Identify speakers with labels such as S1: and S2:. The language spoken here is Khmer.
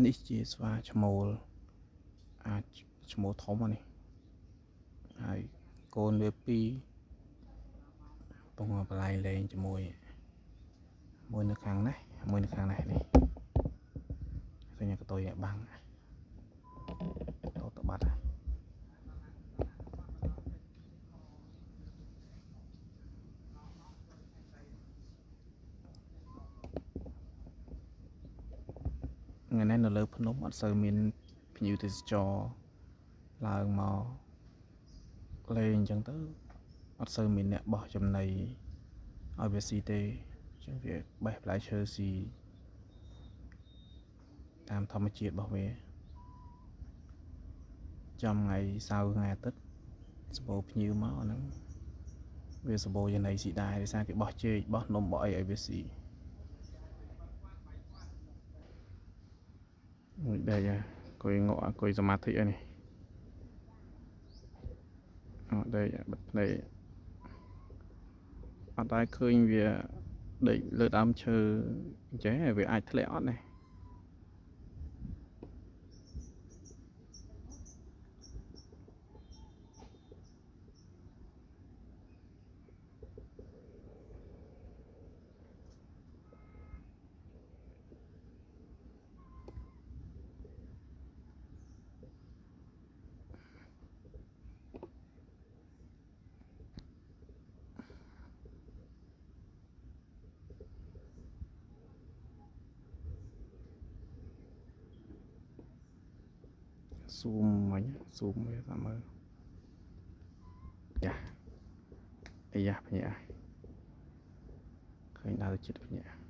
S1: នេះជាស្វាឈ្មោលអាចឈ្មោលធំនេះហើយកូនវាពីរពងបល័យលេងជាមួយមួយនៅខាងនេះមួយនៅខាងនេះនេះឃើញកតុយបាំងតទៅបាត់ថ្ងៃនេះនៅលើភ្នំអត់សូវមានភ្ញៀវទេសចរឡើងមកលេងអញ្ចឹងទៅអត់សូវមានអ្នកបោះចំណីឲ្យវាស៊ីទេអញ្ចឹងវាបេះផ្លែឈើស៊ីតាមធម្មជាតិរបស់វាចំថ្ងៃសៅរ៍ថ្ងៃអាទិត្យសម្បូរភ្ញៀវមកហ្នឹងវាសម្បូរចំណីស៊ីដែរដោយសារគេបោះចេកបោះនំបោះអីឲ្យវាស៊ីមួយដេកអង្គុយងក់អង្គុយសមាធិនេះអត់ដេកបិទភ្នែកអត់ដែរឃើញវាដេកលើដើមឈើអញ្ចឹងវាអាចធ្លាក់អត់ណាស៊ូមមិញស៊ូមវាតាមមើលយ៉ាអាយ៉ាភ្ញាក់ឃើញដើរទៅចិត្តភ្ញាក់